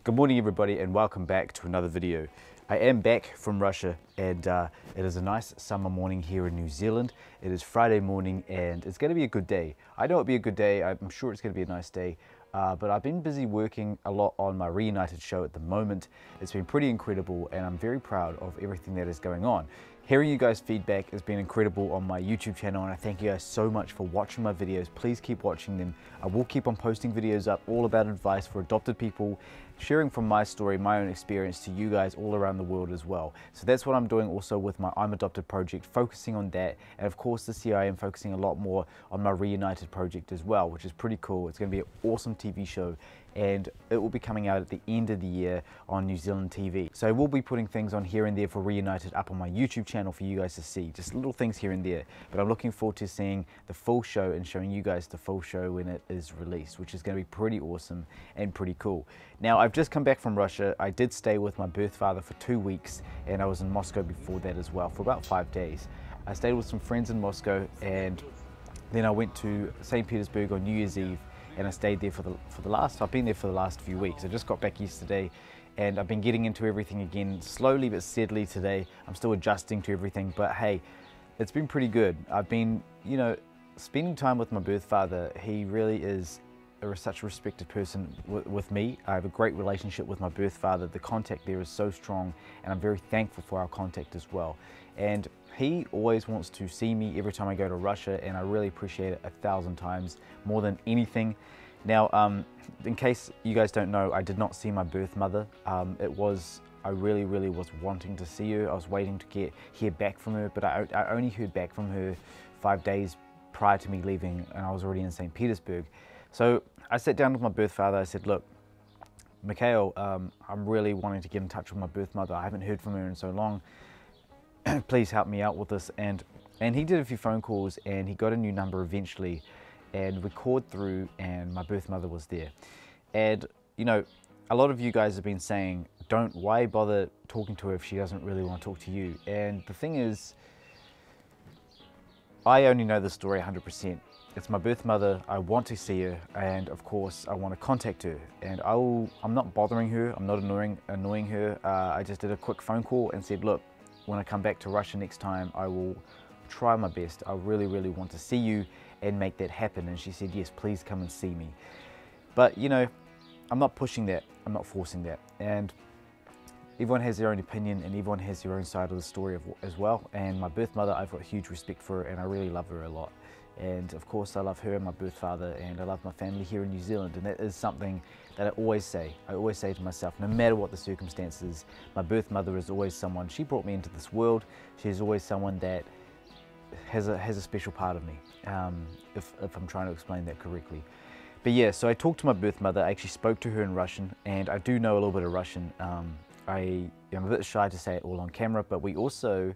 Good morning everybody and welcome back to another video. I am back from Russia and it is a nice summer morning here in New Zealand. It is Friday morning and it's going to be a good day. I know it'll be a good day, I'm sure it's going to be a nice day, but I've been busy working a lot on my Reunited show at the moment. It's been pretty incredible and I'm very proud of everything that is going on. Hearing you guys' feedback has been incredible on my YouTube channel and I thank you guys so much for watching my videos. Please keep watching them. I will keep on posting videos up all about advice for adopted people, sharing from my story, my own experience to you guys all around the world as well. So that's what I'm doing also with my I'm Adopted project, focusing on that. And of course this year I am focusing a lot more on my Reunited project as well, which is pretty cool. It's going to be an awesome TV show and it will be coming out at the end of the year on New Zealand TV. So I will be putting things on here and there for Reunited up on my YouTube channel for you guys to see, just little things here and there. But I'm looking forward to seeing the full show and showing you guys the full show when it is released, which is going to be pretty awesome and pretty cool. Now I've just come back from Russia. I did stay with my birth father for 2 weeks and I was in Moscow before that as well for about 5 days. I stayed with some friends in Moscow and then I went to St. Petersburg on New Year's Eve and I stayed there I've been there for the last few weeks. I just got back yesterday and I've been getting into everything again slowly but steadily today. I'm still adjusting to everything, but hey, it's been pretty good. I've been, spending time with my birth father. He really is such a respected person with me. I have a great relationship with my birth father. The contact there is so strong and I'm very thankful for our contact as well. And he always wants to see me every time I go to Russia and I really appreciate it 1,000 times more than anything. Now, in case you guys don't know, I did not see my birth mother. I really was wanting to see her. I was waiting to hear back from her, but I only heard back from her 5 days prior to me leaving and I was already in St. Petersburg. So I sat down with my birth father. I said, look, Mikhail, I'm really wanting to get in touch with my birth mother. I haven't heard from her in so long. Please help me out with this. And he did a few phone calls and he got a new number eventually and we called through and my birth mother was there. And a lot of you guys have been saying, why bother talking to her if she doesn't really want to talk to you? And the thing is, I only know the story 100%. It's my birth mother, I want to see her, and of course I want to contact her. And I'm not bothering her, I'm not annoying her. I just did a quick phone call and said, look, when I come back to Russia next time, I will try my best. I really want to see you and make that happen. And she said, yes, please come and see me. But I'm not pushing that, I'm not forcing that. And everyone has their own opinion and everyone has their own side of the story as well. And my birth mother, I've got huge respect for her and I really love her a lot. And of course I love her and my birth father and I love my family here in New Zealand, and that is something that I always say to myself, no matter what the circumstances, my birth mother is always someone, she brought me into this world, she's always someone that has a special part of me, if I'm trying to explain that correctly. But yeah, so I talked to my birth mother, I actually spoke to her in Russian and I do know a little bit of Russian. I am a bit shy to say it all on camera, but we also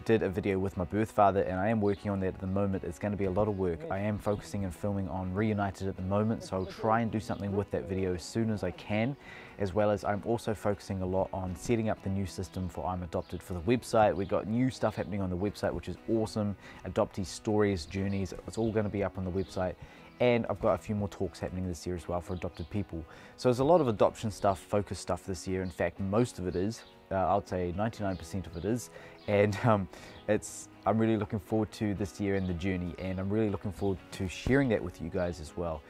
did a video with my birth father and I am working on that at the moment. It's going to be a lot of work. I am focusing and filming on Reunited at the moment, so I'll try and do something with that video as soon as I can, as well as I'm also focusing a lot on setting up the new system for I'm Adopted for the website. We've got new stuff happening on the website, which is awesome. Adoptee stories, journeys, it's all going to be up on the website. And I've got a few more talks happening this year as well for adopted people. So there's a lot of adoption stuff, focus stuff this year. In fact, most of it is. I'd say 99% of it is. And I'm really looking forward to this year and the journey. And I'm really looking forward to sharing that with you guys as well.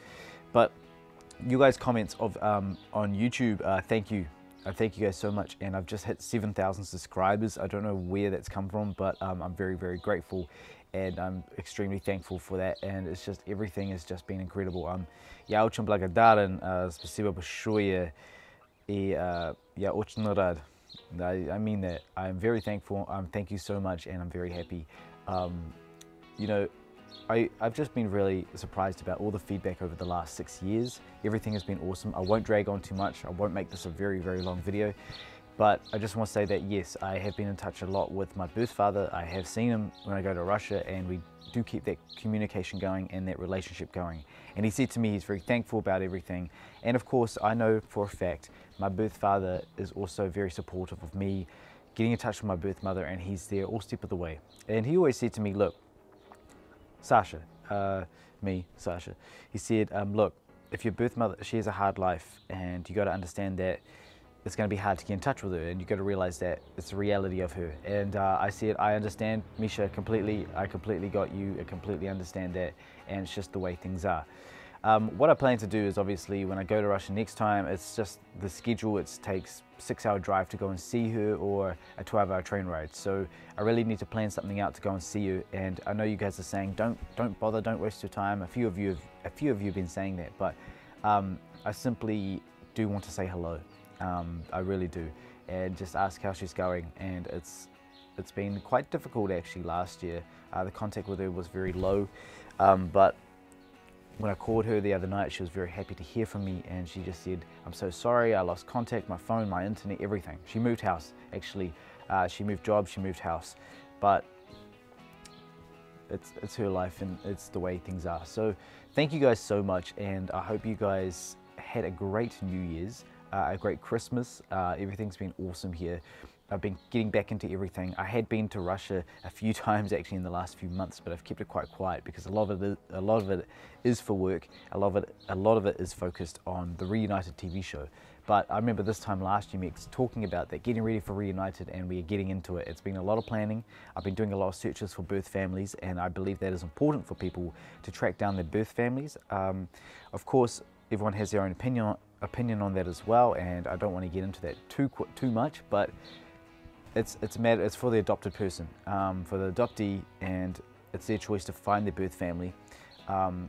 But you guys' comments on YouTube, thank you. I thank you guys so much. And I've just hit 7,000 subscribers. I don't know where that's come from, but I'm very grateful. And I'm extremely thankful for that, and it's just, everything has just been incredible. Я очень благодарен, спасибо большое, и я очень рад. I mean that. I'm very thankful. Thank you so much, and I'm very happy. I've just been really surprised about all the feedback over the last 6 years. Everything has been awesome. I won't drag on too much. I won't make this a very long video. But I just want to say that yes, I have been in touch a lot with my birth father. I have seen him when I go to Russia and we do keep that communication going and that relationship going. And he said to me he's very thankful about everything. And of course, I know for a fact my birth father is also very supportive of me getting in touch with my birth mother, and he's there all step of the way. And he always said to me, look, Sasha, Sasha, he said, look, if your birth mother, she has a hard life, and you got to understand that it's going to be hard to get in touch with her, and you got to realize that it's the reality of her. And I see it, I understand, Misha, completely. I completely got you, I completely understand that, and it's just the way things are. What I plan to do is, obviously, when I go to Russia next time, it's just the schedule. It takes 6-hour drive to go and see her, or a 12-hour train ride. So I really need to plan something out to go and see her. And I know you guys are saying, don't bother, don't waste your time. A few of you have been saying that, but I simply do want to say hello. I really do, and just ask how she's going. And it's been quite difficult actually last year. The contact with her was very low, but when I called her the other night, she was very happy to hear from me, and she just said, I'm so sorry, I lost contact, my phone, my internet, everything. She moved house, actually. She moved job, she moved house. But it's her life, and it's the way things are. So thank you guys so much, and I hope you guys had a great New Year's, a great Christmas. Everything's been awesome here. I've been getting back into everything. I had been to Russia a few times actually in the last few months, but I've kept it quite quiet because a lot of it is for work. A lot of it is focused on the Reunited TV show. But I remember this time last year, Mex talking about that, getting ready for Reunited, and we are getting into it. It's been a lot of planning. I've been doing a lot of searches for birth families, and I believe that is important for people to track down their birth families. Of course, everyone has their own opinion on that as well, and I don't want to get into that too much, but it's for the adopted person, for the adoptee, and it's their choice to find their birth family.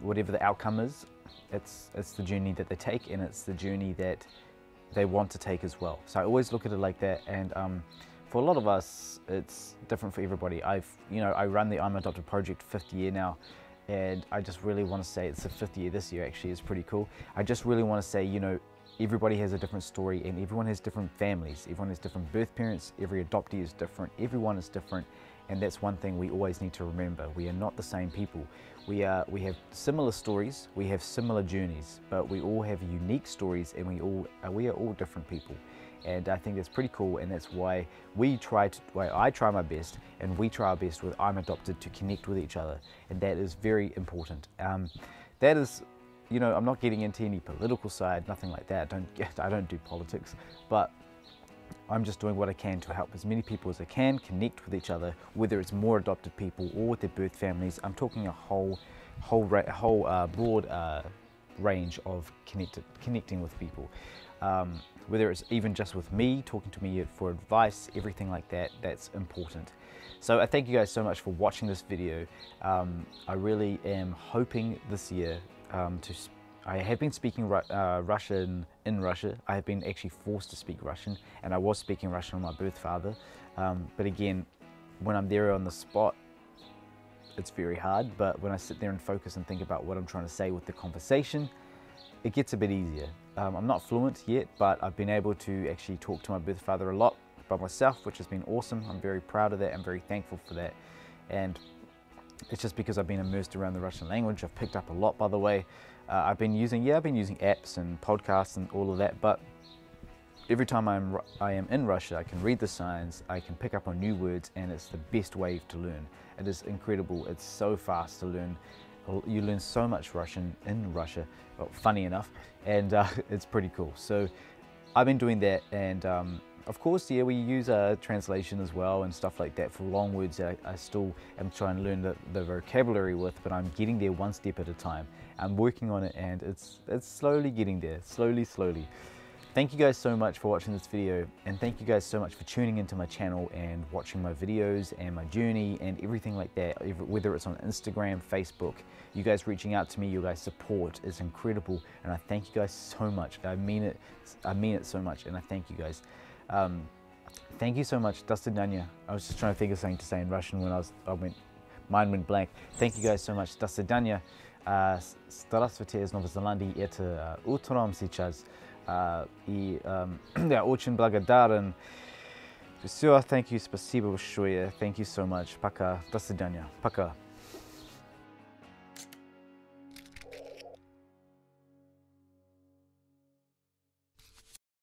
Whatever the outcome is, it's the journey that they take, and it's the journey that they want to take as well. So I always look at it like that, and for a lot of us, it's different for everybody. I run the I'm Adopted project 5th year now, and I just really want to say, it's the 5th year this year actually, it's pretty cool. I just really want to say, everybody has a different story, and everyone has different families. Everyone has different birth parents. Every adoptee is different. Everyone is different, and that's one thing we always need to remember. We are not the same people. We have similar stories. We have similar journeys, but we all have unique stories, and we are all different people. And I think that's pretty cool, and that's why I try my best, and we try our best with I'm Adopted to connect with each other, and that is very important. That is. I'm not getting into any political side, nothing like that. I don't do politics, but I'm just doing what I can to help as many people as I can connect with each other, whether it's more adopted people or with their birth families. I'm talking a whole broad range of connecting with people. Whether it's even just with me, talking to me for advice, everything like that, that's important. So I thank you guys so much for watching this video. I really am hoping this year I have been speaking Russian in Russia. I have been actually forced to speak Russian, and I was speaking Russian with my birth father. But again, when I'm there on the spot, it's very hard. But when I sit there and focus and think about what I'm trying to say with the conversation, it gets a bit easier. I'm not fluent yet, but I've been able to actually talk to my birth father a lot by myself, which has been awesome. I'm very proud of that. I'm very thankful for that. And it's just because I've been immersed around the Russian language. I've picked up a lot, by the way. I've been using apps and podcasts and all of that, but every time I am in Russia, I can read the signs, I can pick up on new words, and it's the best way to learn. It is incredible. It's so fast to learn. You learn so much Russian in Russia, well, funny enough, and it's pretty cool. So I've been doing that, and of course, yeah, we use a translation as well and stuff like that for long words that I still am trying to learn the vocabulary with, but I'm getting there one step at a time. I'm working on it, and it's slowly getting there, slowly. Thank you guys so much for watching this video, and thank you guys so much for tuning into my channel and watching my videos and my journey and everything like that, whether it's on Instagram, Facebook. You guys reaching out to me, your guys' support is incredible, and I thank you guys so much. I mean it so much, and I thank you guys. Thank you so much. До свидания. I was just trying to think of something to say in Russian when mine went blank. Thank you guys so much. До свидания. Здравствуйте из Новой Зеландии. Это утром сейчас. И я очень благодарен. Все, thank you, спасибо большое. Thank you so much. Пока. До свидания. Пока.